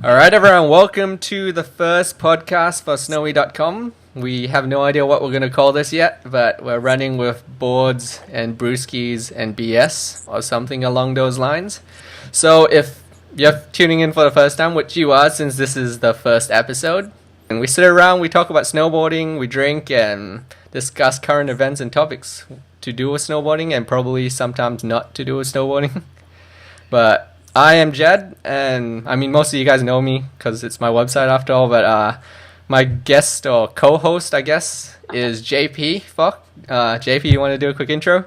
Alright everyone, welcome to the first podcast for Snomie.com. We have no idea what we're going to call this yet, but we're running with boards and brewskis and BS or something along those lines. So if you're tuning in for the first time, which you are since this is the first episode, and we sit around, we talk about snowboarding, we drink and discuss current events and topics to do with snowboarding and probably sometimes not to do with snowboarding. But I am Jed, and I mean most of you guys know me because it's my website after all, but my guest or co-host, I guess, is JP Fok. JP, you want to do a quick intro?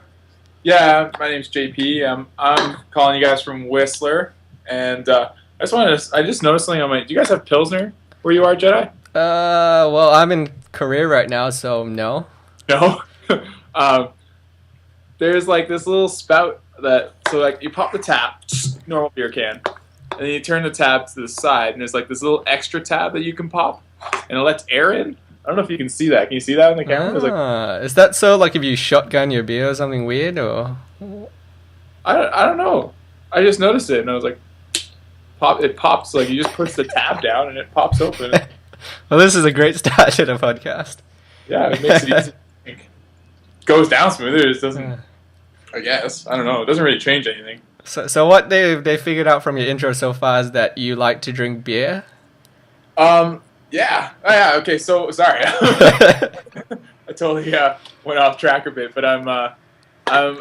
Yeah, my name's JP. I'm calling you guys from Whistler, and I just noticed something on my. Do you guys have Pilsner where you are, Jedi? Well, I'm in Korea right now, so no. No. There's like this little spout so you pop the tap, normal beer can, and then you turn the tab to the side, and there's like this little extra tab that you can pop, and it lets air in. I don't know if you can see that. Can you see that on the camera? Is that so? Like if you shotgun your beer or something weird, or? I don't know. I just noticed it, and I was like, It pops like you just push the tab down, and it pops open. Well, this is a great start to the podcast. Yeah, it makes it easy. It goes down smoother. It just doesn't. I guess. I don't know. It doesn't really change anything. So what they figured out from your intro so far is that you like to drink beer? Yeah. Oh, yeah. Okay. So sorry. I totally went off track a bit, but I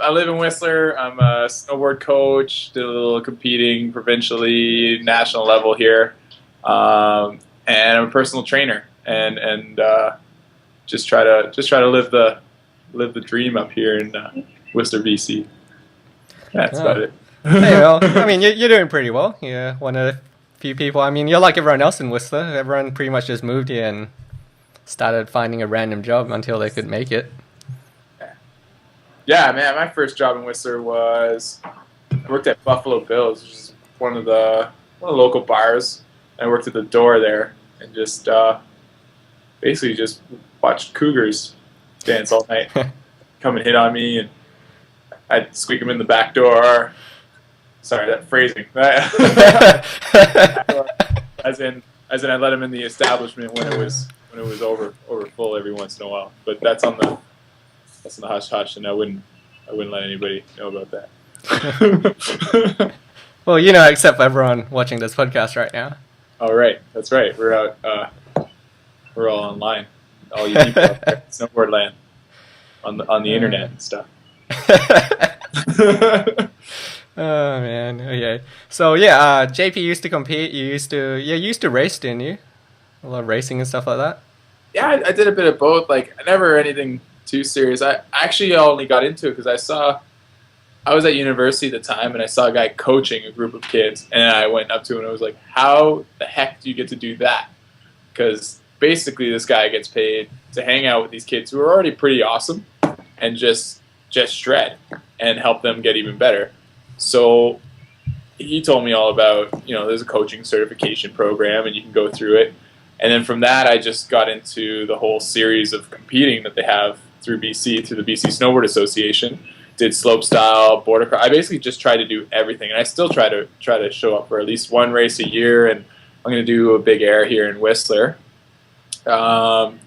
live in Whistler. I'm a snowboard coach. Did a little competing provincially, national level here, and I'm a personal trainer, and just try to live the dream up here in Whistler, BC. That's about it. Hey, well, I mean, you're doing pretty well. You're one of the few people. I mean, you're like everyone else in Whistler. Everyone pretty much just moved here and started finding a random job until they could make it. Yeah, man. My first job in Whistler was I worked at Buffalo Bill's, which is one of the local bars. I worked at the door there and just basically just watched cougars dance all night, come and hit on me, and I'd squeak them in the back door. Sorry, that phrasing. as in, I let them in the establishment when it was over full every once in a while. But that's on the hush hush, and I wouldn't let anybody know about that. Well, you know, except for everyone watching this podcast right now. Oh, right, that's right. We're out. We're all online. All you people out there, snowboard land, on the internet and stuff. Oh man, okay. So yeah, JP used to compete. You used to race, didn't you? A lot of racing and stuff like that. Yeah, I did a bit of both. Like, I never anything too serious. I actually only got into it because I was at university at the time, and I saw a guy coaching a group of kids, and I went up to him and I was like, "How the heck do you get to do that?" Because basically, this guy gets paid to hang out with these kids who are already pretty awesome, and just shred and help them get even better. So he told me all about, there's a coaching certification program and you can go through it. And then from that, I just got into the whole series of competing that they have through the BC Snowboard Association. Did slopestyle, border cross. I basically just tried to do everything, and I still try to show up for at least one race a year. And I'm going to do a big air here in Whistler. And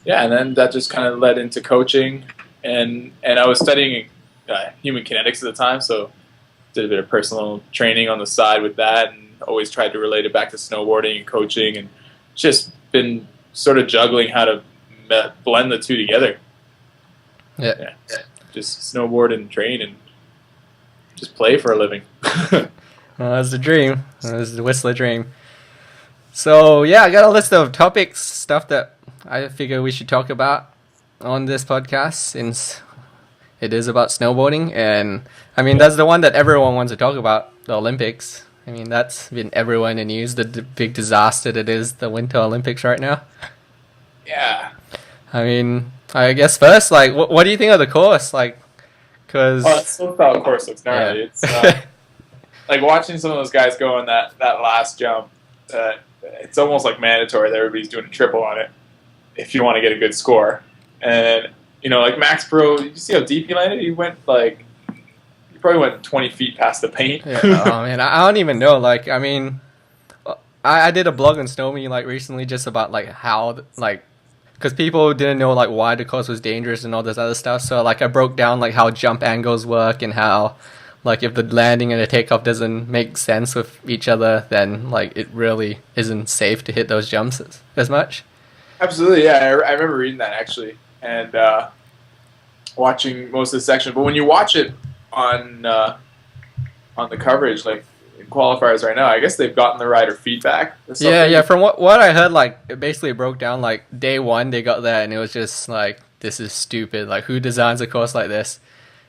then that just kind of led into coaching. And I was studying human kinetics at the time, so did a bit of personal training on the side with that, and always tried to relate it back to snowboarding and coaching, and just been sort of juggling how to blend the two together. Yeah. Just snowboard and train and just play for a living. Well, that's the dream. That's the Whistler dream. So yeah, I got a list of topics, stuff that I figure we should talk about on this podcast, since it is about snowboarding, and I mean that's the one that everyone wants to talk about, the Olympics. I mean that's been everywhere in the news, the big disaster that is the Winter Olympics right now. Yeah. I mean, I guess first, like, what do you think of the course? Like, because that slopestyle course looks gnarly. Yeah. It's like watching some of those guys go on that last jump. It's almost like mandatory that everybody's doing a triple on it if you want to get a good score. And like Max Pro, you see how deep he landed? He went he probably went 20 feet past the paint. Yeah, oh man, I don't even know. Like, I mean, I did a blog on Snomie like recently just about like how like because people didn't know like why the course was dangerous and all this other stuff. So like I broke down like how jump angles work and how like if the landing and the takeoff doesn't make sense with each other, then like it really isn't safe to hit those jumps as much. Absolutely, yeah. I remember reading that actually, and watching most of the section. But when you watch it on the coverage, like in qualifiers right now, I guess they've gotten the rider feedback. Yeah. From what I heard, like it basically broke down like day one they got there and it was just like this is stupid. Like who designs a course like this?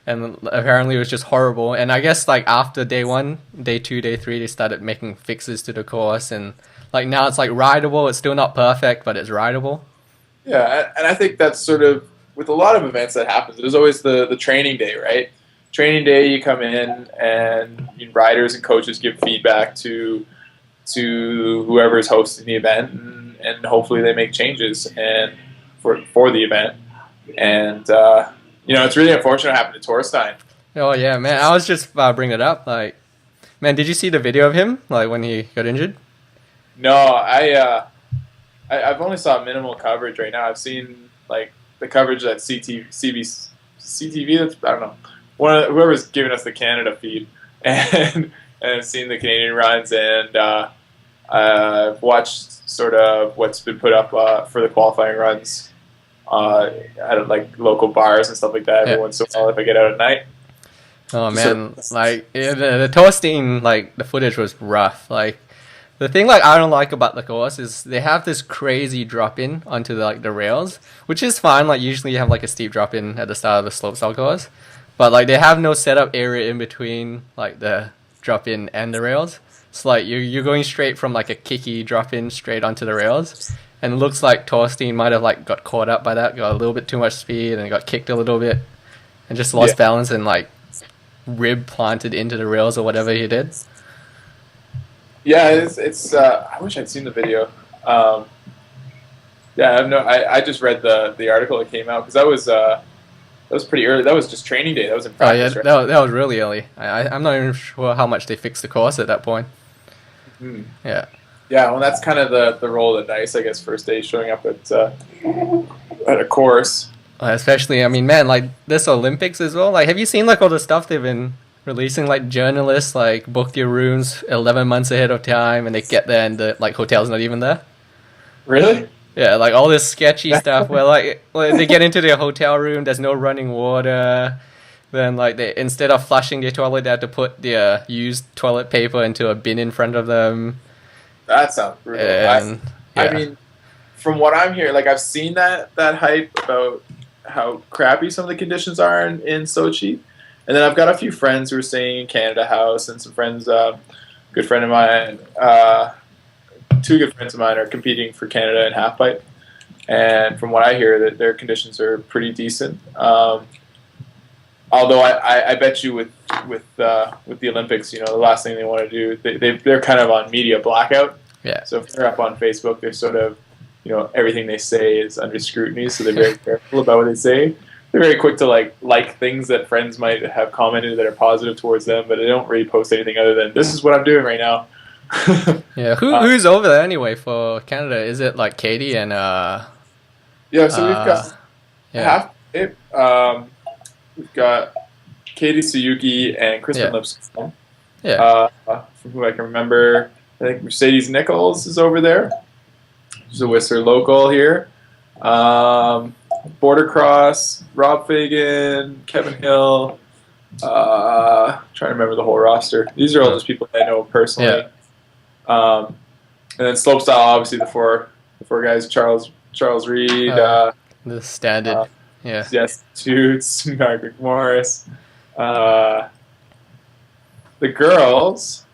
And apparently it was just horrible. And I guess like after day one, day two, day three, they started making fixes to the course, and like now it's like rideable. It's still not perfect, but it's rideable. Yeah, and I think that's sort of with a lot of events that happens. There's always the training day, right? Training day, you come in and riders and coaches give feedback to whoever is hosting the event, and hopefully they make changes and for the event. And it's really unfortunate what happened to Torstein. Oh yeah, man. I was just bringing it up. Like, man, did you see the video of him like when he got injured? No, I've only saw minimal coverage right now. I've seen like the coverage at CTV. That's I don't know. Whoever's giving us the Canada feed, and I've seen the Canadian runs, and I've watched sort of what's been put up for the qualifying runs at like local bars and stuff like that. Every once in a while, if I get out at night. Oh man, like the Torstein, like the footage was rough. Like the thing like I don't like about the course is they have this crazy drop in onto the rails, which is fine. Like usually you have like a steep drop in at the start of the slopestyle course, but like they have no setup area in between like the drop in and the rails. It's like you're going straight from like a kicky drop in straight onto the rails, and it looks like Torstein might have like got caught up by that, got a little bit too much speed, and got kicked a little bit, and just lost balance and like rib planted into the rails or whatever he did. Yeah, it's. I wish I'd seen the video. I just read the article that came out because that was pretty early. That was just training day. That was in practice. Oh yeah, that was really early. I'm not even sure how much they fixed the course at that point. Mm-hmm. Yeah. Yeah, well, that's kind of the role of the dice, I guess. First day showing up at a course. Especially, I mean, man, like this Olympics as well. Like, have you seen like all the stuff they've been releasing? Like journalists like book your rooms 11 months ahead of time, and they get there and the like hotel's not even there. Really? Yeah, like all this sketchy stuff where like they get into their hotel room, there's no running water. Then like they instead of flushing their toilet, they have to put their used toilet paper into a bin in front of them. That sounds brutal. And, I mean, from what I'm hearing, like I've seen that hype about how crappy some of the conditions are in Sochi, and then I've got a few friends who are staying in Canada House, and some friends, good friend of mine, two good friends of mine are competing for Canada in halfpipe, and from what I hear, that their conditions are pretty decent. Although I bet you with the Olympics, the last thing they want to do, they're kind of on media blackout. Yeah. So if they're up on Facebook, they're sort of, everything they say is under scrutiny, so they're very careful about what they say. They're very quick to like things that friends might have commented that are positive towards them, but they don't really post anything other than this is what I'm doing right now. Yeah. Who's over there anyway for Canada? Is it like Katie and Yeah. So we've got we've got Katie Suyuki and Kristen Lipscomb. Yeah. From who I can remember, I think Mercedes Nichols is over there. She's a Whistler local here. Border Cross, Rob Fagan, Kevin Hill. Trying to remember the whole roster. These are all just people I know personally. Yeah. And then slopestyle, obviously the four guys: Charles Reed, the standard. Yes, Toots, Margaret Morris. The girls.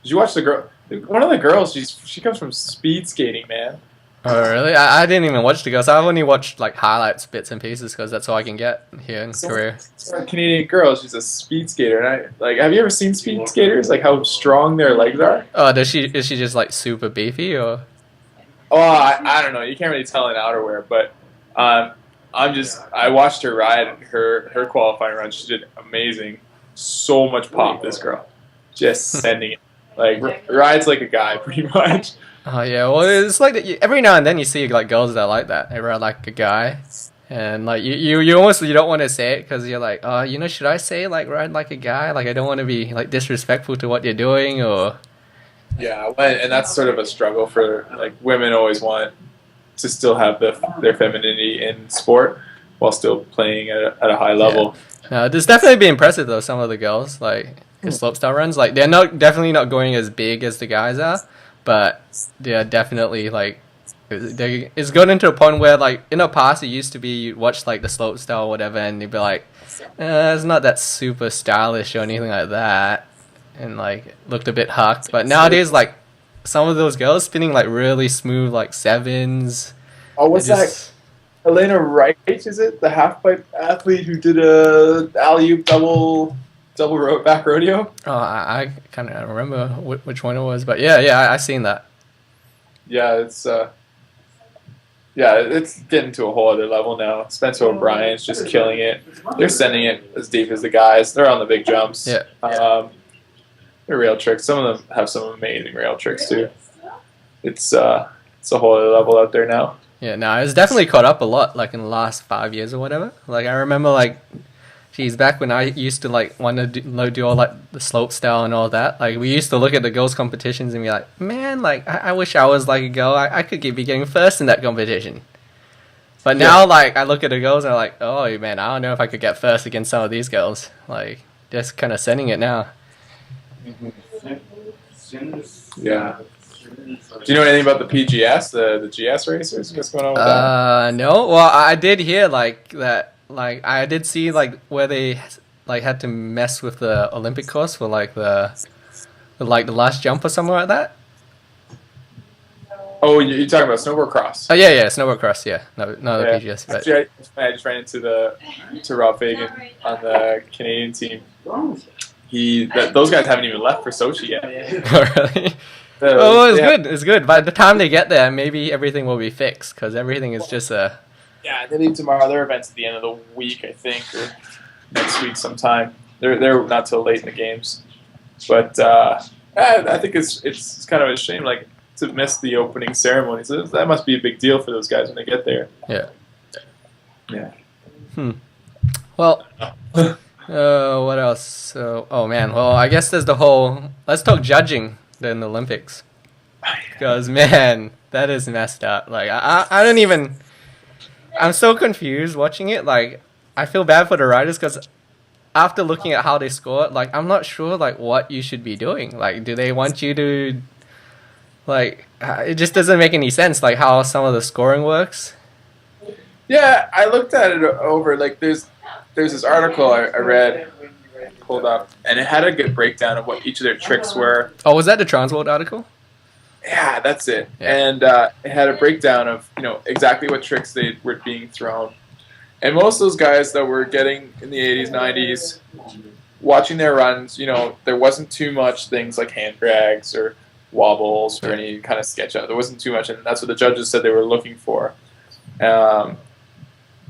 Did you watch the girl? One of the girls, she comes from speed skating, man. Oh really? I didn't even watch the girls. I've only watched like highlights, bits and pieces, because that's all I can get here in Korea. A Canadian girl, she's a speed skater, and have you ever seen speed skaters? Like how strong their legs are? Oh, is she just like super beefy or? Oh, I don't know. You can't really tell in outerwear, but I watched her ride her qualifying run. She did amazing. So much pop, this girl. Just sending it. Like rides like a guy, pretty much. Oh yeah, well it's like every now and then you see like girls that are like that. They ride like a guy, and like you almost you don't want to say it because you're like, oh, you know, should I say like ride like a guy? Like I don't want to be like disrespectful to what you're doing or. Yeah, and that's sort of a struggle for like women always want to still have their femininity in sport while still playing at a high level. No, this definitely be impressive though. Some of the girls like the slopestyle runs, like they're definitely not going as big as the guys are, but they're definitely like it's gotten to a point where like in the past it used to be you'd watch like the slopestyle or whatever and you'd be like, it's not that super stylish or anything like that, and like looked a bit hucked. But nowadays like some of those girls spinning like really smooth like sevens. Oh, what's that? Elena Wright, is it? The half-pipe athlete who did a alley-oop double back rodeo? Oh, I kind of remember which one it was, but yeah, I seen that. Yeah, it's getting to a whole other level now. Spencer O'Brien's just killing it. They're sending it as deep as the guys. They're on the big jumps. Yeah. They're rail tricks. Some of them have some amazing rail tricks too. It's a whole other level out there now. Yeah, no, it's definitely caught up a lot, like in the last 5 years or whatever. Like I remember, like, geez, back when I used to like want to do all like the slope style and all that. Like we used to look at the girls' competitions and be like, man, like I wish I was like a girl. I could be getting first in that competition. But now, like I look at the girls and I'm like, oh man, I don't know if I could get first against some of these girls. Like just kind of sending it now. Yeah. Do you know anything about the PGS, the GS racers? What's going on with that? No. Well, I did hear like that. Like I did see like where they like had to mess with the Olympic course for like the last jump or something like that. Oh, you're talking about snowboard cross? Oh yeah, snowboard cross. Yeah, no, the PGS. But... Actually, I just ran into Rob Fagan on the Canadian team. Those guys haven't even left for Sochi yet. Oh, really? Oh, it's good. It's good. By the time they get there, maybe everything will be fixed because everything is just a. Yeah, they leave tomorrow. Their event's at the end of the week, I think, or next week sometime. They're not till late in the games, but I think it's kind of a shame, like to miss the opening ceremony. So that must be a big deal for those guys when they get there. Yeah. Yeah. Well. What else? Oh man. Well, I guess there's the whole. Let's talk judging in the Olympics. Because man, that is messed up. Like I don't even. I'm so confused watching it. Like I feel bad for the riders because after looking at how they score, like I'm not sure like what you should be doing. Like, do they want you to? Like, it just doesn't make any sense. Like how some of the scoring works. Yeah, I looked at it over. Like there's this article I read, pulled up, and it had a good breakdown of what each of their tricks were. Oh, was that the Transworld article? Yeah, that's it. Yeah. And it had a breakdown of exactly what tricks they were being thrown. And most of those guys that were getting in the 80s, 90s, watching their runs, there wasn't too much things like hand drags or wobbles or any kind of sketch out. There wasn't too much, and that's what the judges said they were looking for.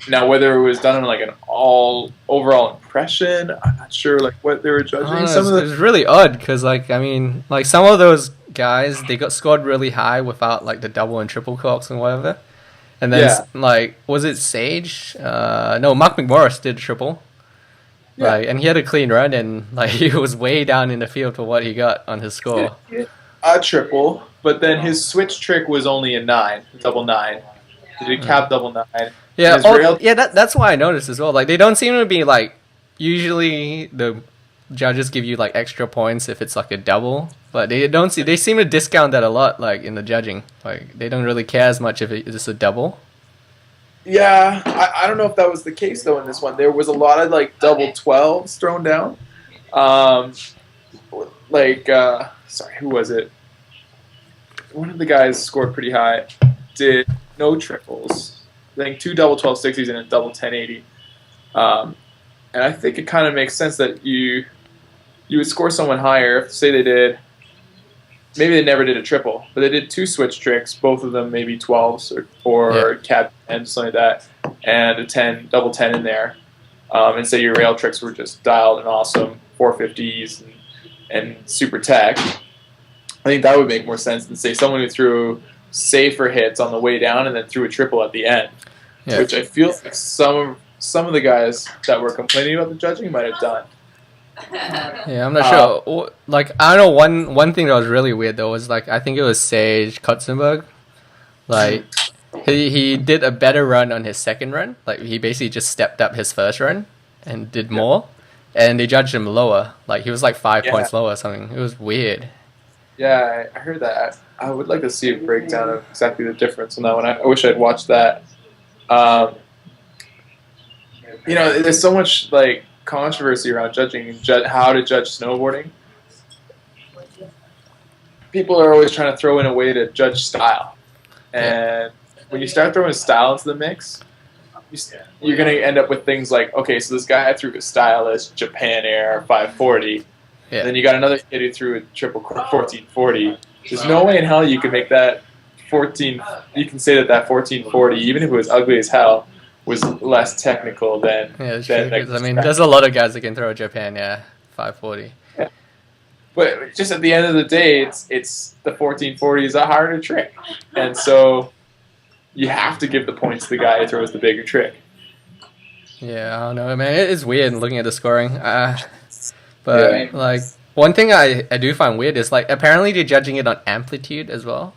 Now, whether it was done on like an overall impression, I'm not sure like what they were judging. It was really odd because like some of those guys they got scored really high without like the double and triple corks and whatever. And then like was it Sage? No, Mark McMorris did a triple. Yeah. Like, and he had a clean run and like he was way down in the field for what he got on his score. A triple, but then his switch trick was only a 9, double 9. He did cap double 9. Yeah, that's why I noticed as well. Like they don't seem to be like usually the judges give you like extra points if it's like a double, but they seem to discount that a lot like in the judging. Like they don't really care as much if it's a double. Yeah, I don't know if that was the case though in this one. There was a lot of like double 12s thrown down. Sorry, who was it? One of the guys scored pretty high. Did no triples. I think 2 double 1260s and a double 1080. And I think it kind of makes sense that you would score someone higher if, say, maybe they never did a triple, but they did 2 switch tricks, both of them maybe 12s or cap and something like that, and a double 10 in there. And say your rail tricks were just dialed and awesome, 450s and super tech. I think that would make more sense than say someone who threw safer hits on the way down and then threw a triple at the end, which I feel like some of the guys that were complaining about the judging might have done. Yeah, I'm not sure. Like, I don't know, one thing that was really weird though was like, I think it was Sage Kotzenberg. Like, he did a better run on his second run. Like, he basically just stepped up his first run and did more. And they judged him lower. Like, he was like 5 points lower or something. It was weird. Yeah, I heard that. I would like to see a breakdown of exactly the difference on that one. I wish I'd watched that. You know, there's so much like controversy around judging how to judge snowboarding. People are always trying to throw in a way to judge style, and when you start throwing style into the mix, you're going to end up with things like, okay, so this guy threw a style as Japan Air 540, and then you got another kid who threw a triple 1440. There's no way in hell you can make that 14. You can say that 1440, even if it was ugly as hell, was less technical than. Yeah, it's true. I mean, there's a lot of guys that can throw a Japan 540. Yeah. But just at the end of the day, it's the 1440 is a harder trick, and so you have to give the points to the guy who throws the bigger trick. Yeah, I don't know, man. It is weird looking at the scoring. But like, one thing I do find weird is like, apparently they're judging it on amplitude as well,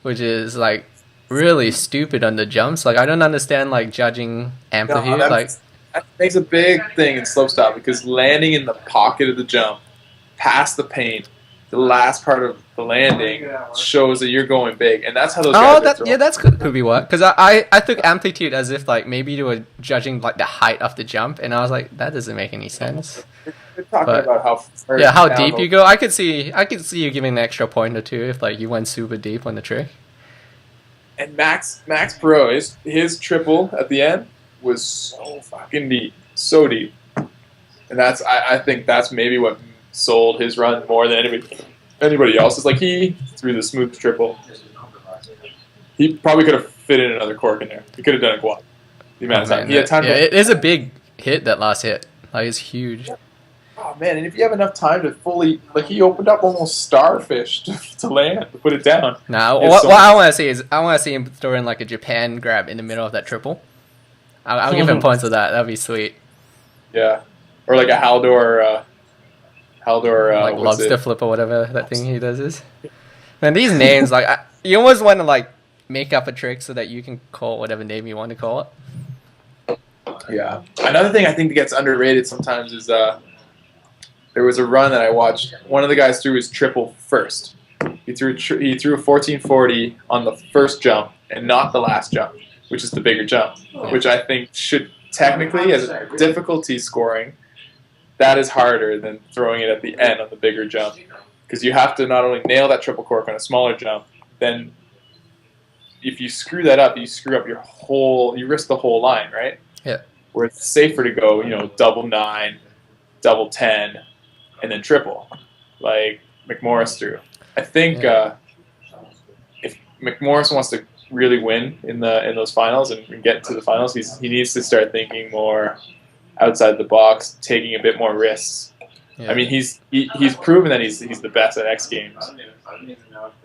which is like really stupid on the jumps. Like, I don't understand like judging amplitude. That makes a big thing in slopestyle, because landing in the pocket of the jump, past the paint, the last part of the landing shows that you're going big, and that's how those. That's could be what, because I took amplitude as if like maybe you were judging like the height of the jump, and I was like, that doesn't make any sense. We're talking about how deep you go. I could see you giving an extra point or two if like you went super deep on the trick. And Max Pro, his triple at the end was so fucking deep, so deep, and I think that's maybe what sold his run more than anybody else. Is like, he threw the smooth triple. He probably could have fit in another cork in there. He could have done a quad. The amount of time he had time. Yeah, it is a big hit, that last hit. Like, it's huge. Oh man! And if you have enough time to fully, like, he opened up almost starfish to land, to put it down. Now, what I want to see is him throw in like a Japan grab in the middle of that triple. I'll give him points for that. That'd be sweet. Yeah, or like a Haldor like lobster flip or whatever that thing he does is. Man, these names, like, you almost want to like make up a trick so that you can call it whatever name you want to call it. Yeah. Another thing I think that gets underrated sometimes is there was a run that I watched. One of the guys threw his triple first. He threw a 1440 on the first jump and not the last jump, which is the bigger jump, which I think should technically, as difficulty scoring, that is harder than throwing it at the end on the bigger jump, because you have to not only nail that triple cork on a smaller jump, then if you screw that up, you screw up you risk the whole line, right? Yeah. Where it's safer to go, double 9, double 10, and then triple, like McMorris threw. I think if McMorris wants to really win in those finals and get to the finals, he needs to start thinking more outside the box, taking a bit more risks. Yeah. I mean, he's proven that he's the best at X Games.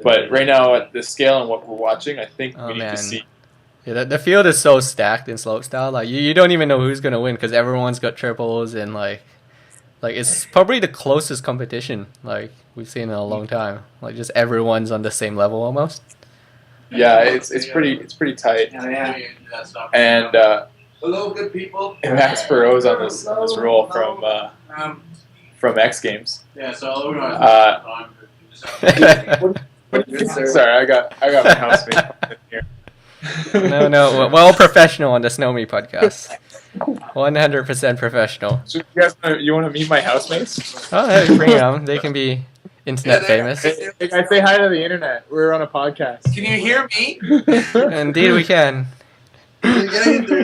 But right now, at the scale and what we're watching, I think we need to see. Yeah, the field is so stacked in slopestyle. Like, you don't even know who's gonna win, because everyone's got triples, and like it's probably the closest competition like we've seen in a long time. Like, just everyone's on the same level almost. Yeah, it's pretty tight. And hello, good people. And Max Perot's on this roll from X Games. Yeah, so sorry, I got my housemate in here. No, well, professional on the Snomie podcast. 100% professional. So you want to meet my housemates? Oh, hey, bring them. They can be internet famous. Hey, I say hi to the internet. We're on a podcast. Can you hear me? Indeed, we can. Do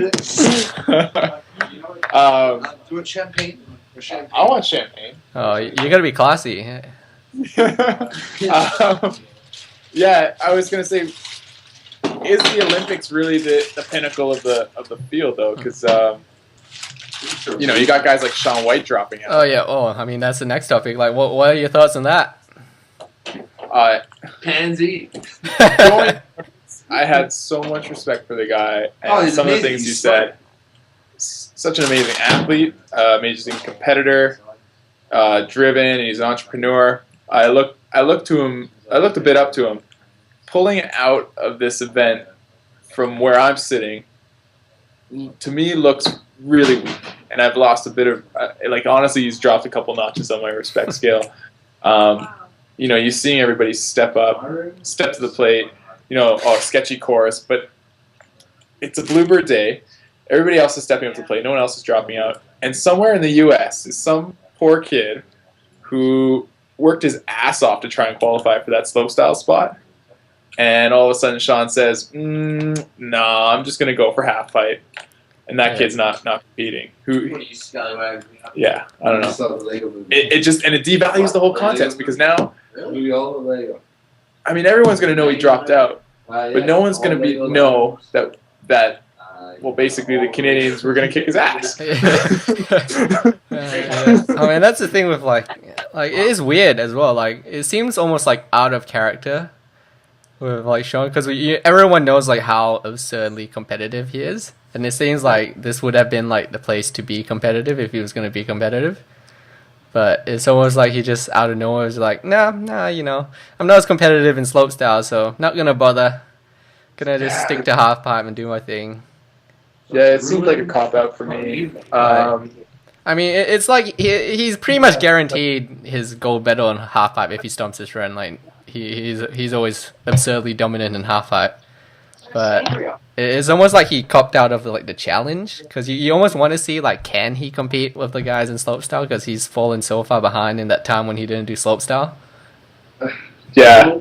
a champagne. I want champagne. Oh, you gotta be classy. Yeah, I was gonna say, is the Olympics really the pinnacle of the field though? Because you got guys like Shaun White dropping out. Oh yeah. Oh, I mean, that's the next topic. Like, what are your thoughts on that? Pansy. I had so much respect for the guy and he's some of the amazing. things he He's said. Such an amazing athlete, amazing competitor, driven, and he's an entrepreneur. I looked a bit up to him. Pulling out of this event from where I'm sitting, to me, looks really weak. And I've lost a bit of, honestly, he's dropped a couple notches on my respect scale. You're seeing everybody step to the plate, sketchy course, but it's a Bluebird day. Everybody else is stepping up to the plate. No one else is dropping out. And somewhere in the U.S. is some poor kid who worked his ass off to try and qualify for that slopestyle spot. And all of a sudden, Shaun says, "Nah, I'm just gonna go for half pipe," and that kid's not competing. Yeah, I don't know. It devalues the whole contest because now, I mean, everyone's gonna know he dropped out, but no one's gonna know that. Well, basically, the Canadians were gonna kick his ass. I mean, that's the thing with like it is weird as well. Like, it seems almost like out of character with like Shaun, because everyone knows like how absurdly competitive he is, and it seems like this would have been like the place to be competitive if he was going to be competitive. But it's almost like he just out of nowhere was like, nah, I'm not as competitive in slopestyle, so not gonna bother. Gonna just stick to half pipe and do my thing. Yeah, it seemed like a cop out for me. I mean, it's like he's pretty much guaranteed his gold medal in half pipe if he stomps this run. Like he's always absurdly dominant in half pipe, but it's almost like he copped out of the challenge, because you almost want to see like, can he compete with the guys in slopestyle, because he's fallen so far behind in that time when he didn't do slopestyle. Yeah,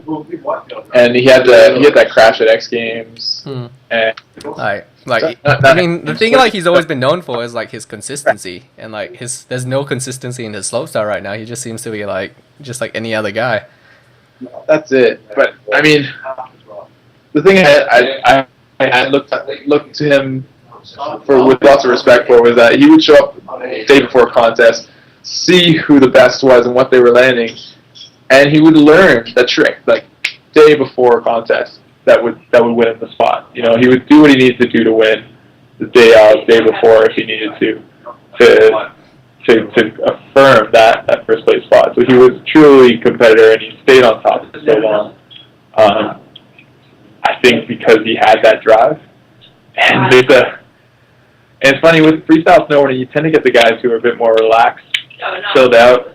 and he had that crash at X Games, and I mean, the thing like he's always been known for is like his consistency, and like there's no consistency in his slopestyle right now. He just seems to be like just like any other guy. That's it. But I mean, the thing I looked to him with lots of respect for was that he would show up the day before a contest, see who the best was and what they were landing, and he would learn the trick like day before a contest that would win him the spot. He would do what he needed to do to win the day before if he needed to affirm that first place spot. So he was truly a competitor, and he stayed on top for so long. I think because he had that drive, and it's funny with freestyle snowboarding, you tend to get the guys who are a bit more relaxed, chilled out,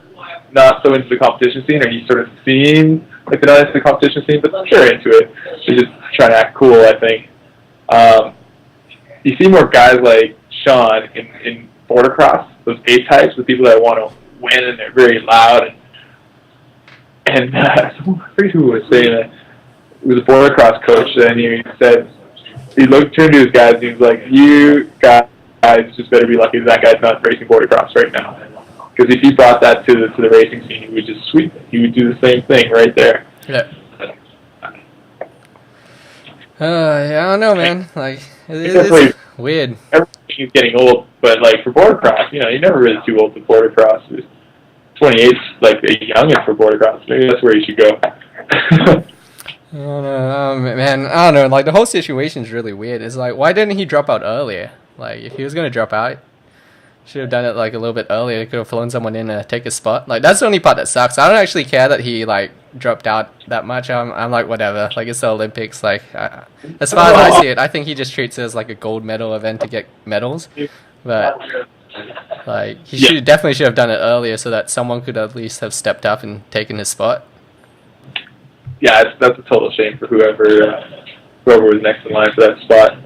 not so into the competition scene, or you sort of seem like they're not into the competition scene, but they're into it. They're just trying to act cool, I think. You see more guys like Shaun in bordercross, those A-types, the people that want to win, and they're very loud. And I forget who was saying that. It was a bordercross coach, and he said, he turned to his guys, and he was like, "You guys just better be lucky that guy's not racing bordercross right now. Because if he brought that to the racing scene, he would just sweep it. He would do the same thing right there." Yeah. Yeah, I don't know, man. Like, it's weird. Everything's getting old, but like for bordercross, you're never really too old for bordercross. 28's like a youngin for bordercross. Maybe that's where you should go. I don't know, man. I don't know. Like, the whole situation's really weird. It's like, why didn't he drop out earlier? Like, if he was gonna drop out, should have done it like a little bit earlier. He could have flown someone in to take his spot. Like, that's the only part that sucks. I don't actually care that he like dropped out that much. I'm like, whatever. Like, it's the Olympics. Like, as far as I see it, I think he just treats it as like a gold medal event to get medals. But like, he definitely should have done it earlier so that someone could at least have stepped up and taken his spot. Yeah, that's a total shame for whoever was next in line for that spot.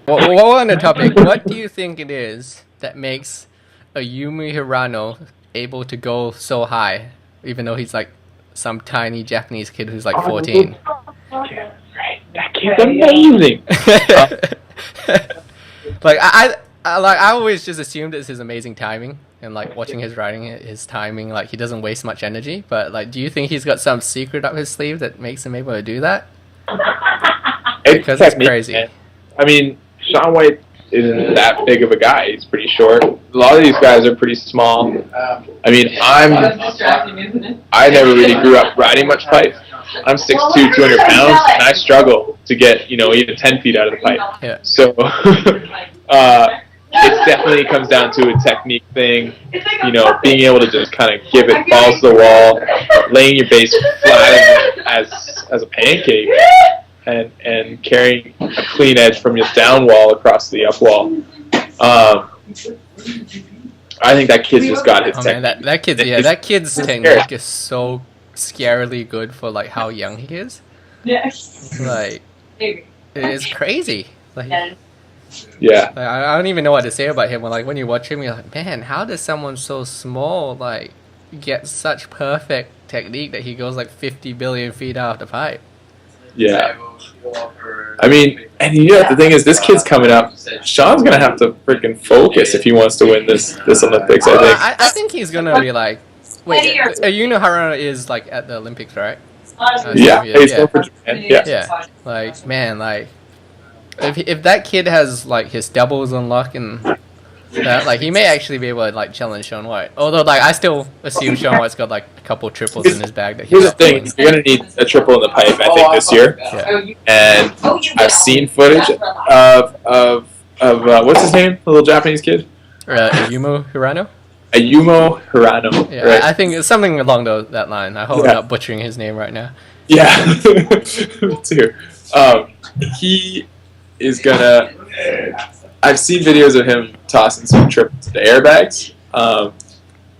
Well, while we're on the topic, what do you think it is that makes a Yumi Hirano able to go so high, even though he's like some tiny Japanese kid who's like 14? That kid's amazing. Like I always just assumed it's his amazing timing, and like watching his riding, his timing, like he doesn't waste much energy. But like, do you think he's got some secret up his sleeve that makes him able to do that? Because it's crazy. Man. I mean, Shaun White isn't that big of a guy. He's pretty short. A lot of these guys are pretty small. I mean, I never really grew up riding much pipe, I'm 6'2", 200 pounds, and I struggle to get, even 10 feet out of the pipe. Yeah. So it definitely comes down to a technique thing, being able to just kind of give it balls to the wall, laying your base flat as a pancake, and carrying a clean edge from your down wall across the up wall. I think that kid's just got his technique. Man, that kid's technique is so scarily good for like how young he is. Like, it's crazy. Like, yeah. Like, I don't even know what to say about him. Like, when you watch him, you're like, man, how does someone so small like get such perfect technique that he goes like 50 billion feet out of the pipe? Yeah. I mean, and the thing is, this kid's coming up. Shaun's gonna have to freaking focus if he wants to win this Olympics. I think. I think he's gonna be like, wait, Haruna is like at the Olympics, right? Yeah. He's going for Japan. Yeah. Like, man, like, if that kid has like his doubles unlocked and that, like, he may actually be able to like challenge Shaun White. Although, like, I still assume Shaun White's got like a couple triples in his bag. That here's the thing: you're gonna need a triple in the pipe, I think, this year. Yeah. And I've seen footage of what's his name, the little Japanese kid, Ayumu Hirano. Ayumu Hirano. Yeah, right? I think it's something along that line. I hope I'm not butchering his name right now. Yeah, me too. He is gonna. I've seen videos of him tossing some triples into airbags.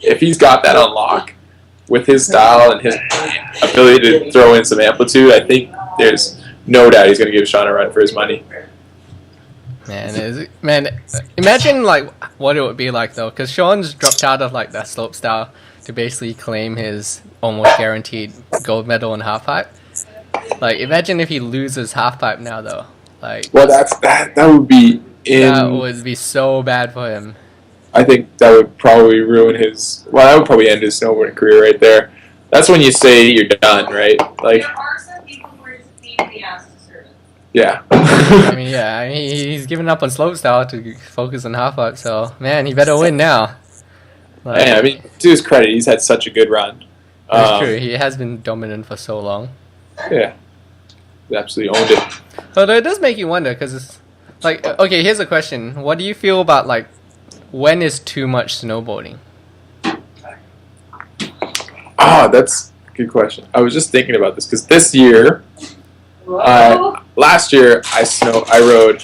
If he's got that on lock with his style and his ability to throw in some amplitude, I think there's no doubt he's going to give Shaun a run for his money. Man, imagine like what it would be like though, because Shaun's dropped out of like that slope style to basically claim his almost guaranteed gold medal in halfpipe. Like, imagine if he loses halfpipe now though. Like, well, that would be. That would be so bad for him. I think that would probably ruin his. Well, that would probably end his snowboarding career right there. That's when you say you're done, right? Like. There are some people who are just a pain in the ass to serve. Yeah. I mean, he's given up on slope style to focus on half pipe. So, man, he better win now. Like, yeah, I mean, to his credit, he's had such a good run. That's true. He has been dominant for so long. Yeah. He absolutely owned it. Although it does make you wonder, because it's like, okay, here's a question. What do you feel about, like, when is too much snowboarding? That's a good question. I was just thinking about this, because this year, last year, I rode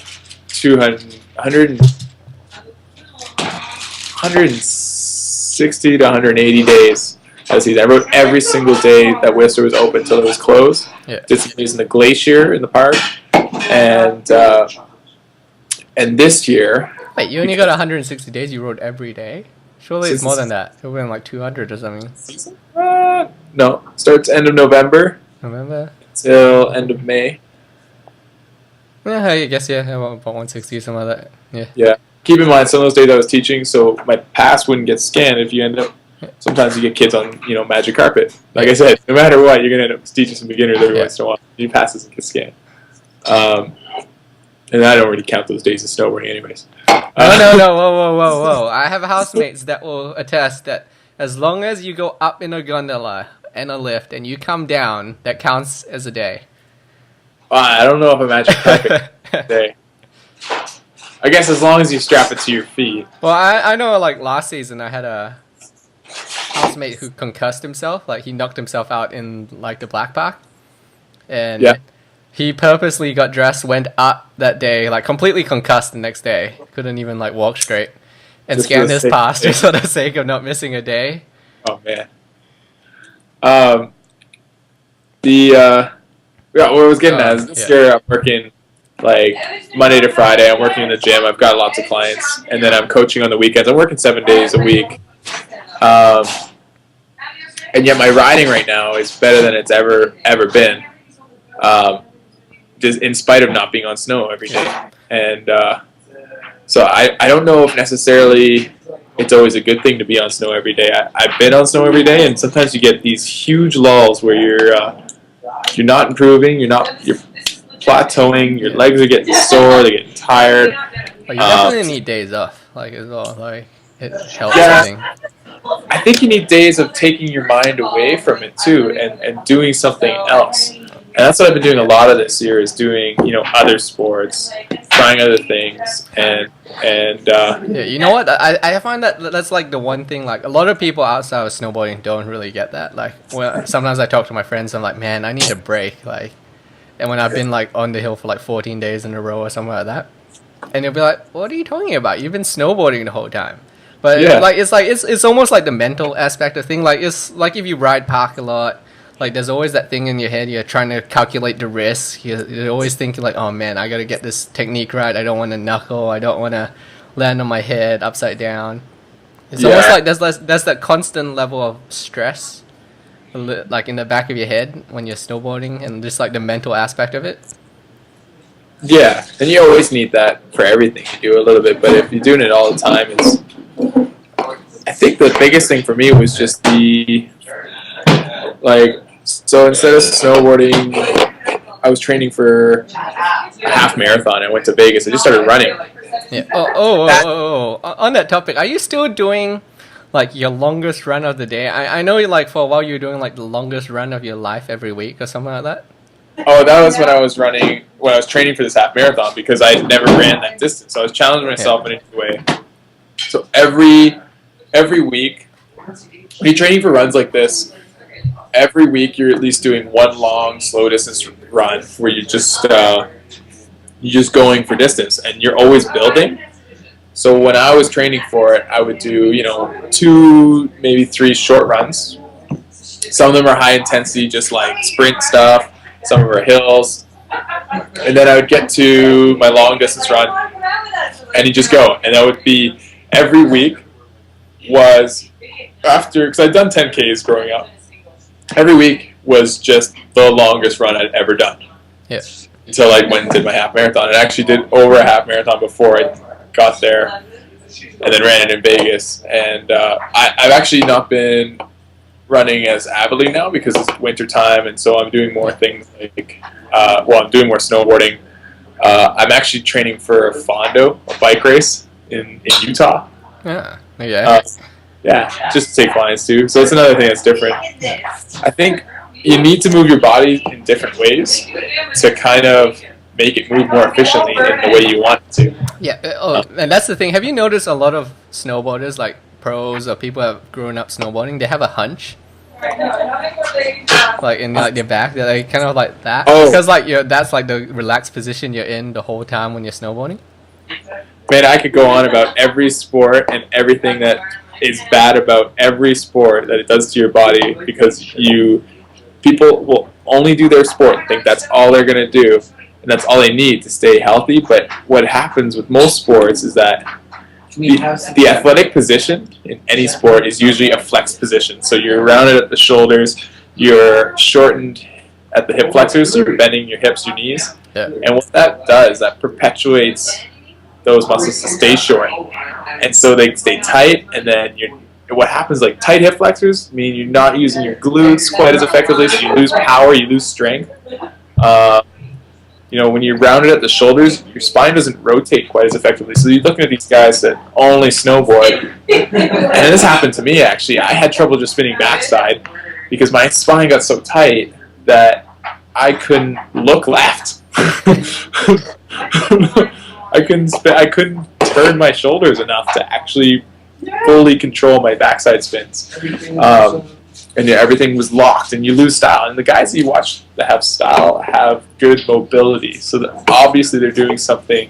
160 to 180 days. I rode every single day that Whistler was open until it was closed. Yeah. Did some days in the glacier in the park, and this year. Wait, you only got 160 days. You rode every day. Surely it's more than that. It would have been like 200 or something. No, starts end of November. November till end of May. Yeah, I guess about 160 something like that. Yeah. Yeah. Keep in mind, some of those days I was teaching, so my pass wouldn't get scanned if you end up. Sometimes you get kids on, magic carpet. Like I said, no matter what, you're gonna end up teaching some beginners every once in a while. Your pass doesn't get scanned. And I don't really count those days of snowboarding, anyways. No, whoa! I have housemates that will attest that as long as you go up in a gondola and a lift and you come down, that counts as a day. I don't know if a magic carpet day. I guess as long as you strap it to your feet. Well, I know, like, last season I had a housemate who concussed himself. Like, he knocked himself out in, like, the black park. And he purposely got dressed, went up that day, like, completely concussed the next day. Couldn't even, like, walk straight. And Just scanned his pass just for the sake of not missing a day. Oh, man. What I was getting at is this year I'm working, like, Monday to Friday. I'm working in the gym. I've got lots of clients. And then I'm coaching on the weekends. I'm working 7 days a week. And yet my riding right now is better than it's ever been. Just in spite of not being on snow every day. And so I don't know if necessarily it's always a good thing to be on snow every day. I've been on snow every day, and sometimes you get these huge lulls where you're not improving, you're plateauing, your legs are getting sore, they're getting tired. But you definitely need days off, like, as well. Like, it helps. Yeah. Everything. I think you need days of taking your mind away from it too, and doing something else. And that's what I've been doing a lot of this year, is doing, you know, other sports, trying other things, and Yeah, you know what? I find that that's like the one thing, like a lot of people outside of snowboarding don't really get that. Like, well, sometimes I talk to my friends, I'm like, man, I need a break. Like, and when I've been like on the hill for like 14 days in a row or something like that, and they'll be like, what are you talking about? You've been snowboarding the whole time. But Yeah. it's almost like the mental aspect of thing. Like, it's like if you ride park a lot, like there's always that thing in your head. You're trying to calculate the risk. You're always thinking like, oh man, I gotta get this technique right. I don't want to knuckle. I don't want to land on my head upside down. It's almost like there's that constant level of stress, like in the back of your head when you're snowboarding, and just like the mental aspect of it. yeah, and you always need that for everything you do a little bit. But if you're doing it all the time, I think the biggest thing for me was just so instead of snowboarding, I was training for a half marathon. I went to Vegas. I just started running. Yeah. Oh. On that topic, are you still doing like your longest run of the day? I know you like for a while you were doing like the longest run of your life every week or something like that. Oh, that was when I was training for this half marathon, because I had never ran that distance. So I was challenging myself in a new way. So every week, when you're training for runs like this, every week you're at least doing one long, slow distance run where you're just going for distance, and you're always building. So when I was training for it, I would do, you know, 2, maybe 3 short runs. Some of them are high intensity, just like sprint stuff. Some of them are hills. And then I would get to my long distance run, and you just go. And that would be every week was after, because I'd done 10Ks growing up. Every week was just the longest run I'd ever done. Yeah. Until I went and did my half marathon. I actually did over a half marathon before I got there, and then ran it in Vegas. And I've actually not been running as avidly now because it's winter time, and so I'm doing more things like, I'm doing more snowboarding. I'm actually training for a Fondo, a bike race in Utah. Yeah. Yeah. Yeah, just to take clients too. So it's another thing that's different. I think you need to move your body in different ways to kind of make it move more efficiently in the way you want it to. Yeah. And that's the thing. Have you noticed a lot of snowboarders, like pros or people who have grown up snowboarding, they have a hunch, like in like their back, they're like kind of like that, because like that's like the relaxed position you're in the whole time when you're snowboarding. Man, I could go on about every sport and everything that is bad about every sport that it does to your body, because people will only do their sport and think that's all they're going to do, and that's all they need to stay healthy. But what happens with most sports is that the athletic position in any sport is usually a flex position. So you're rounded at the shoulders, you're shortened at the hip flexors, so you're bending your hips, your knees. Yeah. And what that does, that perpetuates those muscles to stay short. And so they stay tight, and then what happens, like tight hip flexors mean you're not using your glutes quite as effectively, so you lose power, you lose strength. When you're rounded at the shoulders, your spine doesn't rotate quite as effectively. So you're looking at these guys that only snowboard. And this happened to me, actually. I had trouble just spinning backside because my spine got so tight that I couldn't look left. I couldn't turn my shoulders enough to actually fully control my backside spins. And everything was locked, and you lose style. And the guys that you watch that have style have good mobility, so that obviously they're doing something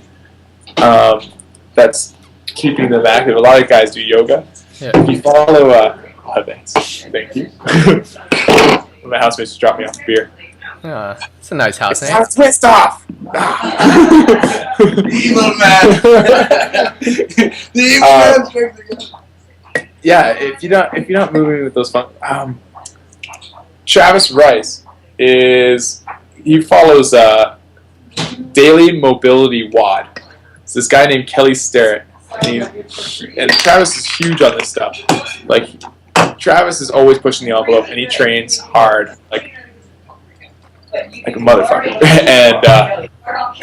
that's keeping them active. A lot of guys do yoga. Yeah. If you follow, thank you. My housemates just dropped me off a beer. It's a nice house, eh? It's twist off. Evil man. The evil man's drinking. Yeah, if you're not moving with those fun, Travis Rice follows Daily Mobility WOD. It's this guy named Kelly Starrett, and Travis is huge on this stuff. Like, Travis is always pushing the envelope, and he trains hard, like a motherfucker. And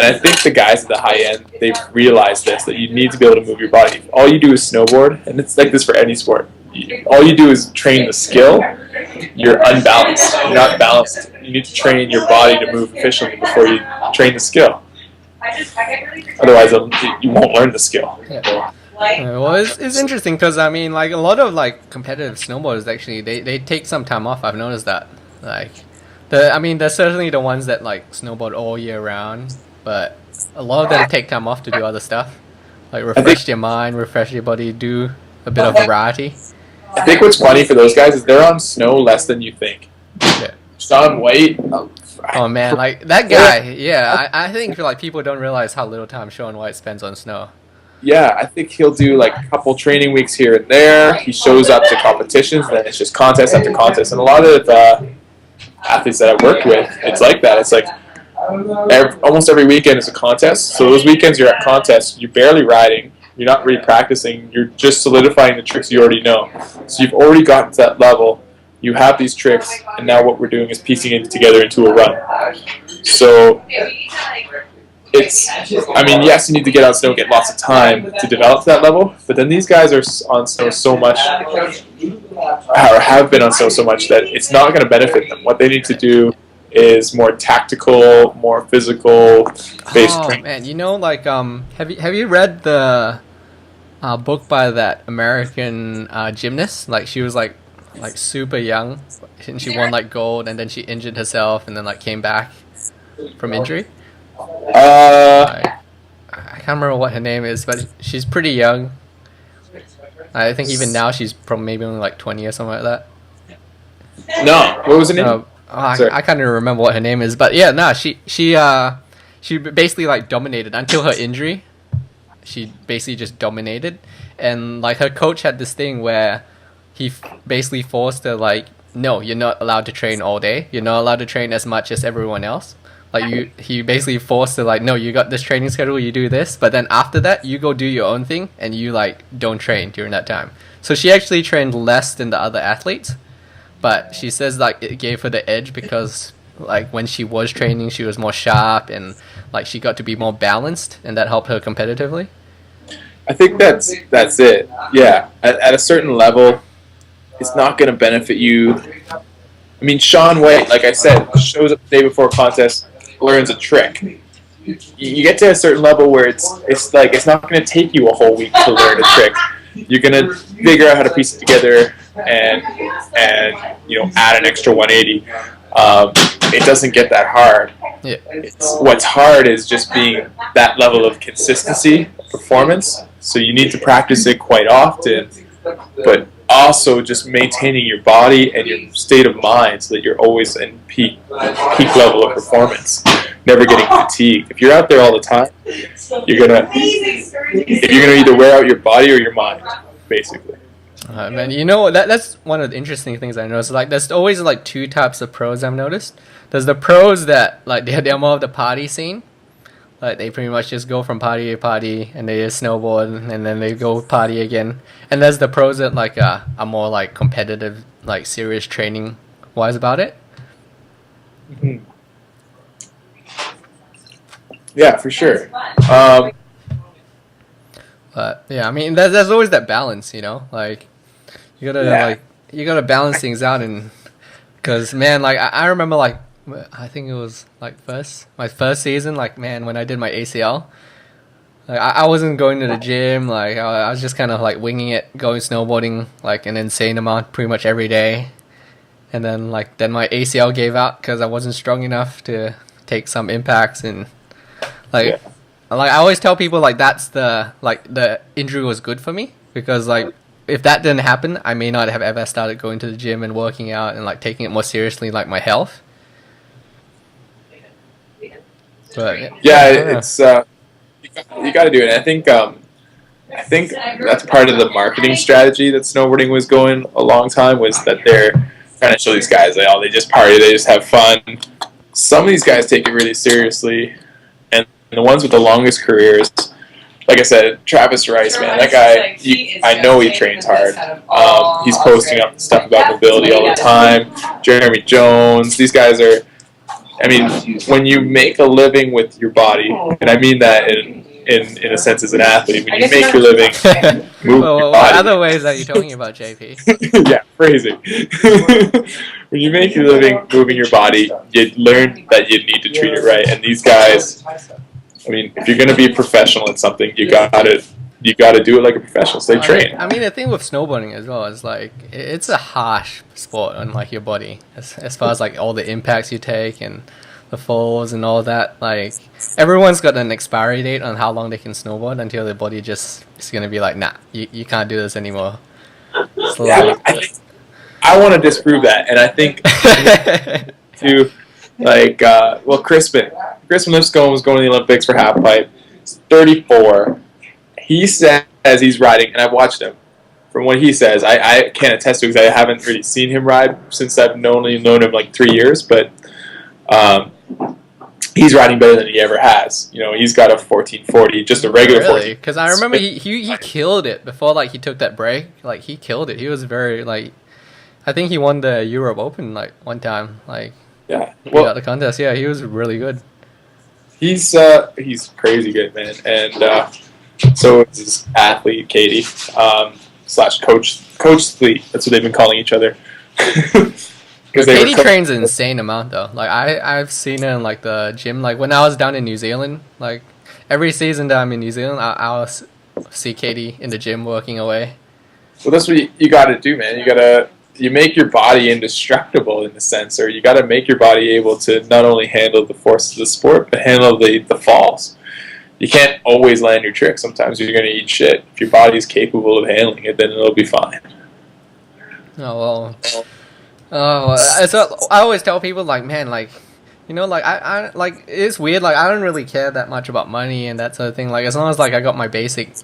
I think the guys at the high end, they've realized this, that you need to be able to move your body. If all you do is snowboard, and it's like this for any sport. all you do is train the skill. You're unbalanced. You're not balanced. You need to train your body to move efficiently before you train the skill. Otherwise, you won't learn the skill. Yeah. Well, it's interesting because I mean, like a lot of like competitive snowboarders actually they take some time off. I've noticed that. Like, there's certainly the ones that like snowboard all year round, but a lot of them take time off to do other stuff, like refresh their mind, refresh your body, do a bit of variety. I think what's funny for those guys is they're on snow less than you think. Yeah. Shaun White. Oh man, like that guy. Yeah, I think like people don't realize how little time Shaun White spends on snow. Yeah, I think he'll do like a couple training weeks here and there. He shows up to competitions, then it's just contest after contest. And a lot of athletes that I've worked with, it's like that. It's like almost every weekend is a contest. So those weekends you're at contests, you're barely riding, you're not really practicing, you're just solidifying the tricks you already know. So you've already gotten to that level. You have these tricks, and now what we're doing is piecing it together into a run. So yes, you need to get on snow, get lots of time to develop that level, but then these guys are on snow so much, or have been on snow so much, that it's not going to benefit them. What they need to do is more tactical, more physical based training. Man, you know, like have you read the book by that American gymnast? Like she was like super young, and she won like gold, and then she injured herself, and then like came back from injury. I can't remember what her name is, but she's pretty young. I think even now she's probably maybe only like 20 or something like that. No, what was her name? I can't even remember what her name is, but yeah, no, she basically like dominated until her injury. She basically just dominated, and like her coach had this thing where he basically forced her like, no, you're not allowed to train all day. You're not allowed to train as much as everyone else. Like he basically forced her like, no, you got this training schedule, you do this, but then after that, you go do your own thing, and you like don't train during that time. So she actually trained less than the other athletes, but she says like it gave her the edge because like when she was training, she was more sharp and like she got to be more balanced, and that helped her competitively. I think that's it. Yeah, at a certain level, it's not going to benefit you. I mean, Shaun White, like I said, shows up the day before a contest, learns a trick. You get to a certain level where it's not going to take you a whole week to learn a trick. You're going to figure out how to piece it together and add an extra 180. It doesn't get that hard. Yeah. What's hard is just being that level of consistency, performance. So you need to practice it quite often, but also just maintaining your body and your state of mind so that you're always in peak level of performance, never getting fatigued. If you're out there all the time, you're gonna either wear out your body or your mind, basically. Man, you know that's one of the interesting things I noticed. Like, there's always like two types of pros I've noticed. There's the pros that like they're more of the party scene. Like they pretty much just go from party to party, and they just snowboard, and then they go party again. And there's the pros that like are more like competitive, like serious training wise about it. Mm-hmm. Yeah, for sure. But yeah, I mean, there's always that balance, you know. Like you gotta balance things out, and because man, like I remember like. I think it was like my first season, like man, when I did my ACL, like I wasn't going to the gym, like I was just kind of like winging it, going snowboarding like an insane amount pretty much every day, and then my ACL gave out because I wasn't strong enough to take some impacts, and like I always tell people like that's the injury was good for me, because like if that didn't happen, I may not have ever started going to the gym and working out and like taking it more seriously, like my health. But, it's you got to do it. And I think that's part of the marketing strategy that snowboarding was going a long time, was that they're trying to show these guys like, oh, they just party, they just have fun. Some of these guys take it really seriously, and the ones with the longest careers, like I said, Travis Rice, man, that guy, I know he trains hard. He's posting up stuff about mobility all the time. Jeremy Jones, these guys are. I mean, when you make a living with your body, and I mean that in in a sense as an athlete. When you make your living moving your what body. other ways are you talking about, JP? Yeah, phrasing. When you make your living moving your body, you learn that you need to treat it right. And these guys, I mean, if you're going to be a professional at something, you gotta do it like a professional. So they train. I mean, the thing with snowboarding as well is like it's a harsh sport on like your body as far as like all the impacts you take and the falls and all that. Like everyone's got an expiry date on how long they can snowboard until their body just is gonna be like, nah, you can't do this anymore. So Yeah, I want to disprove that, and I think to like Crispin Lipscomb was going to the Olympics for half pipe. He's 34. He says he's riding, and I've watched him. From what he says, I can't attest to it because I haven't really seen him ride since I've known him like 3 years, but he's riding better than he ever has. You know, he's got a 1440, just a regular 14. Because I remember he killed it before like he took that break. Like he killed it. He was very like, I think he won the Europe Open like one time. Like yeah, well, the contest. Yeah, he was really good. He's crazy good, man, and so is his athlete Katie slash coach Fleet. That's what they've been calling each other. Katie trains an insane amount though. Like I've seen her in like the gym. Like when I was down in New Zealand, like every season that I'm in New Zealand, I'll see Katie in the gym working away. Well, that's what you got to do, man. You make your body indestructible in a sense, or you got to make your body able to not only handle the forces of the sport, but handle the falls. You can't always land your trick. Sometimes you're going to eat shit. If your body's capable of handling it, then it'll be fine. Oh well. So I always tell people like, man, like, you know, like I like it's weird. Like I don't really care that much about money and that sort of thing. Like as long as like I got my basic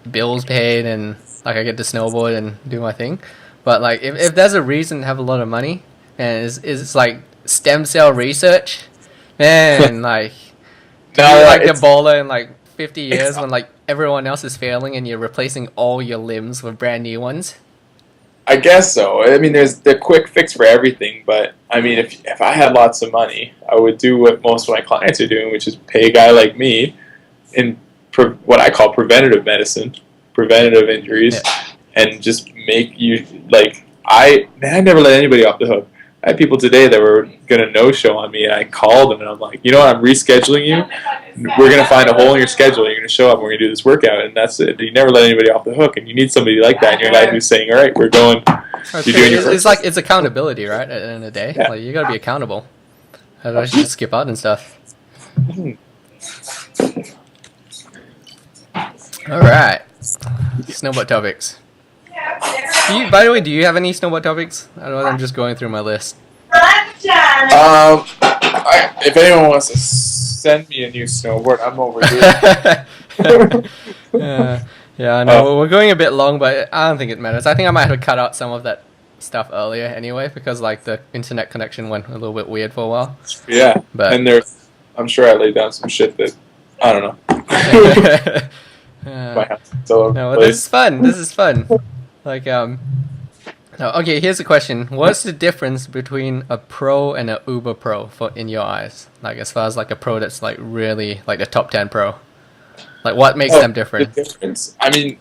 bills paid and like I get to snowboard and do my thing. But like if there's a reason to have a lot of money and it's like stem cell research, man, like like the bowler in like 50 years when like everyone else is failing and you're replacing all your limbs with brand new ones. I guess so. I mean, there's the quick fix for everything, but I mean, if I had lots of money, I would do what most of my clients are doing, which is pay a guy like me in what I call preventative medicine, preventative injuries, and just make you like I never let anybody off the hook. I had people today that were going to no-show on me, and I called them, and I'm like, you know what, I'm rescheduling you. We're going to find a hole in your schedule. You're going to show up, and we're going to do this workout, and that's it. You never let anybody off the hook, and you need somebody like that in your life who's saying, all right, we're going. You're doing it's like it's accountability, right, at the end of the day. Yeah. Like, you got to be accountable. Otherwise, you just skip out and stuff. All right. Snowboard topics. By the way, do you have any snowboard topics? Otherwise, I'm just going through my list. If anyone wants to send me a new snowboard, I'm over here. Yeah, I know. We're going a bit long, but I don't think it matters. I think I might have cut out some of that stuff earlier anyway, because like the internet connection went a little bit weird for a while. Yeah, and I'm sure I laid down some shit that I don't know. No, but this is fun. Like, okay, here's a question. What's the difference between a pro and an uber pro in your eyes? Like, as far as like a pro that's like really like the top 10 pro. Like, what makes them different? The difference? I mean,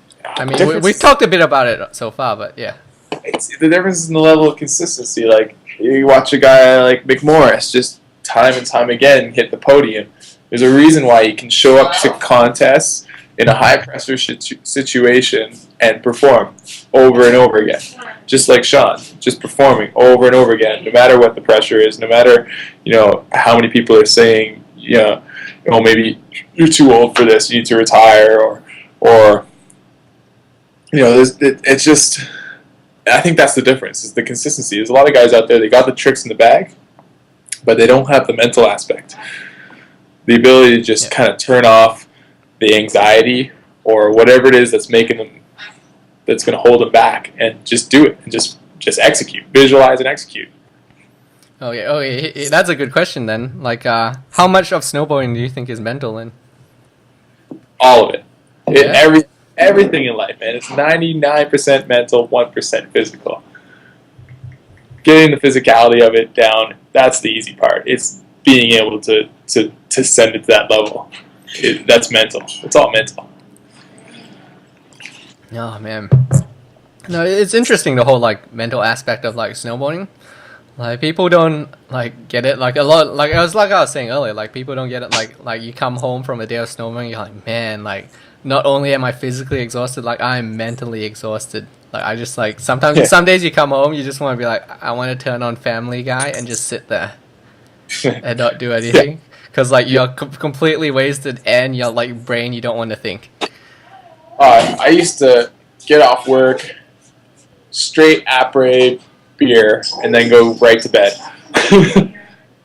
we've talked a bit about it so far, but yeah. The difference is in the level of consistency. Like, you watch a guy like McMorris just time and time again hit the podium. There's a reason why he can show up to contests in a high-pressure situation and perform over and over again. Just like Shaun, just performing over and over again, no matter what the pressure is, no matter, how many people are saying, maybe you're too old for this, you need to retire, or it's just, I think that's the difference, is the consistency. There's a lot of guys out there, they got the tricks in the bag, but they don't have the mental aspect. The ability to just kind of turn off the anxiety or whatever it is that's making them, that's going to hold them back, and just do it and just execute, visualize and execute. Okay, that's a good question then. Like, how much of snowboarding do you think is mental then? All of it. Everything in life, man. It's 99% mental, 1% physical. Getting the physicality of it down, that's the easy part. It's being able to send it to that level. that's mental. It's all mental. Oh man. No, it's interesting the whole like mental aspect of like snowboarding. Like people don't like get it. Like a lot. Like I was saying earlier. Like people don't get it. Like you come home from a day of snowboarding, you're like, man. Like not only am I physically exhausted, like I'm mentally exhausted. Like I just like sometimes some days you come home, you just want to be like, I want to turn on Family Guy and just sit there and not do anything. Because like you're completely wasted and your like brain you don't want to think. I used to get off work, straight après beer, and then go right to bed.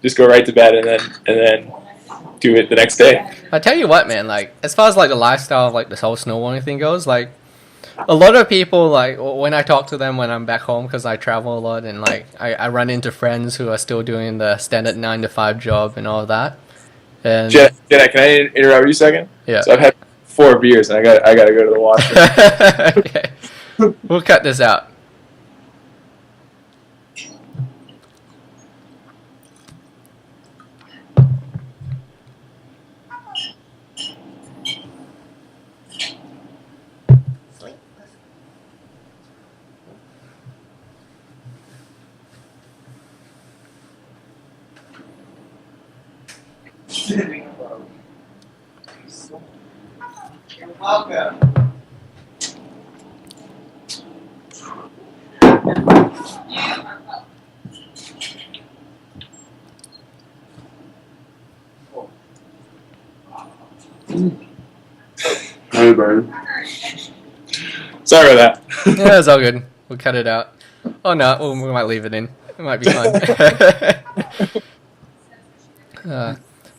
Just go right to bed and then do it the next day. I tell you what, man. Like as far as like the lifestyle of like this whole snowboarding thing goes, like a lot of people like when I talk to them when I'm back home because I travel a lot and like I run into friends who are still doing the standard 9 to 5 job and all of that. And Jedi, can I interrupt you a second? Yeah. So I've had 4 beers and I gotta go to the washroom. Okay. We'll cut this out. You're welcome. Hey, Brian. Sorry about that. Yeah, it's all good. We'll cut it out. Oh no, we might leave it in. It might be fun.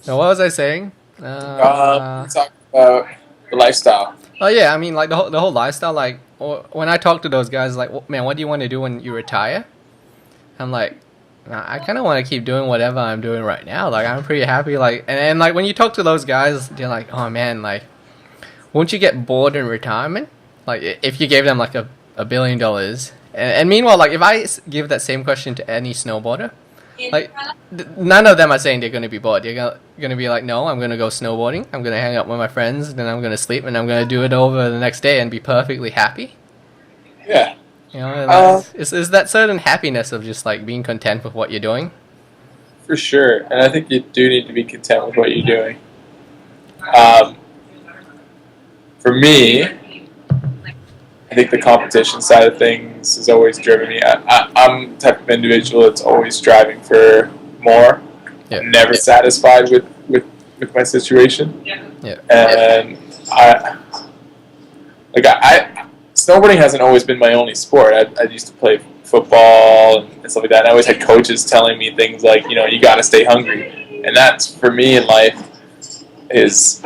Now, what was I saying? Talk about the lifestyle. Oh yeah, I mean like the whole lifestyle. Like when I talk to those guys, like, man, what do you want to do when you retire? I'm like, nah, I kind of want to keep doing whatever I'm doing right now. Like I'm pretty happy. Like and like when you talk to those guys, they're like, oh man, like won't you get bored in retirement? Like if you gave them like a $1 billion, and meanwhile, like if I give that same question to any snowboarder, like none of them are saying they're going to be bored. They're going to be like, no, I'm going to go snowboarding. I'm going to hang out with my friends. Then I'm going to sleep, and I'm going to do it over the next day and be perfectly happy. Yeah. You know, is that certain happiness of just like being content with what you're doing? For sure, and I think you do need to be content with what you're doing. For me, I think the competition side of things has always driven me. I'm the type of individual that's always striving for more. Yeah. I'm never satisfied with my situation. Yeah. And snowboarding hasn't always been my only sport. I used to play football and stuff like that. And I always had coaches telling me things like, you know, you got to stay hungry. And that's, for me in life, is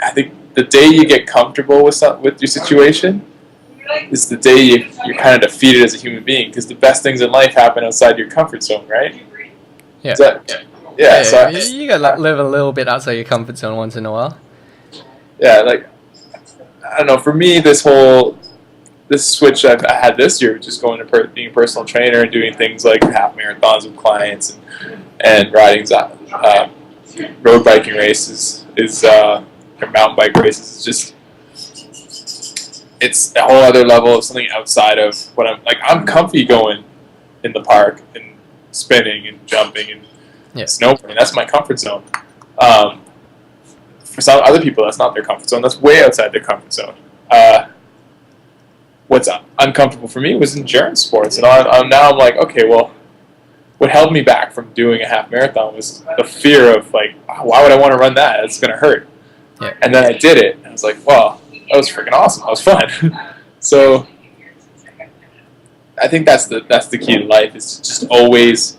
I think the day you get comfortable with your situation is the day you're kind of defeated as a human being, because the best things in life happen outside your comfort zone, right? Yeah. So You gotta live a little bit outside your comfort zone once in a while. Yeah, like, I don't know, for me, this switch I had this year, just going to being a personal trainer and doing things like half marathons with clients and riding road biking races or mountain bike races, is just, it's a whole other level of something outside of what I'm comfy going in the park and spinning and jumping and snowboarding. That's my comfort zone. For some other people, that's not their comfort zone. That's way outside their comfort zone. What's uncomfortable for me was endurance sports, and now I'm like, okay, well, what held me back from doing a half marathon was the fear of like, why would I want to run that? It's gonna hurt. Yeah. And then I did it, and I was like, wow, that was freaking awesome. That was fun. So I think that's the key to life, is to just always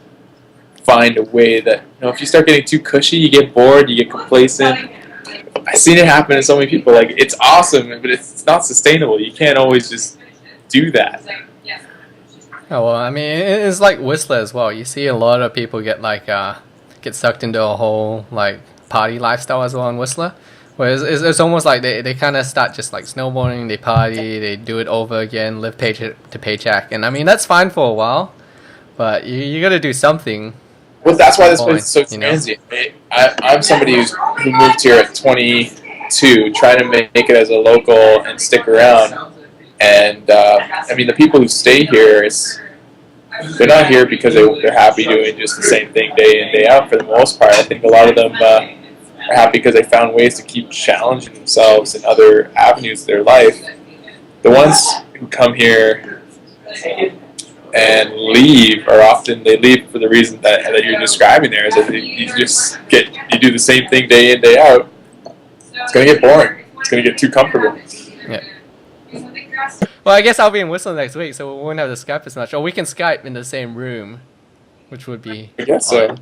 find a way that, you know, if you start getting too cushy, you get bored, you get complacent. I've seen it happen to so many people. Like, it's awesome, but it's not sustainable. You can't always just do that. Oh well, I mean, it's like Whistler as well. You see a lot of people get sucked into a whole like party lifestyle as well in Whistler. Whereas it's almost like they kind of start just like snowboarding, they party, they do it over again, live paycheck to paycheck. And I mean, that's fine for a while, but you got to do something. Well, that's why this place is so transient. I'm somebody who moved here at 20, too, trying to make it as a local and stick around. And I mean, the people who stay here, they're not here because they're happy doing just the same thing day in, day out for the most part. I think a lot of them are happy because they found ways to keep challenging themselves in other avenues of their life. The ones who come here and leave are often, they leave for the reason that you're describing there, is that you do the same thing day in, day out. It's going to get boring. It's going to get too comfortable. Yeah. Well, I guess I'll be in Whistler next week, so we won't have to Skype as much. Or we can Skype in the same room, which would be I guess so. odd,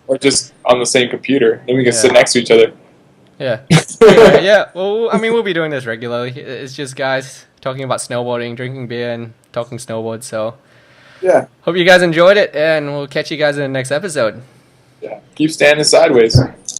Or just on the same computer. Then we can sit next to each other. Yeah. Anyway, yeah. Well, I mean, we'll be doing this regularly. It's just guys talking about snowboarding, drinking beer, and talking snowboard. So, Yeah. hope you guys enjoyed it, and we'll catch you guys in the next episode. Yeah. Keep standing sideways.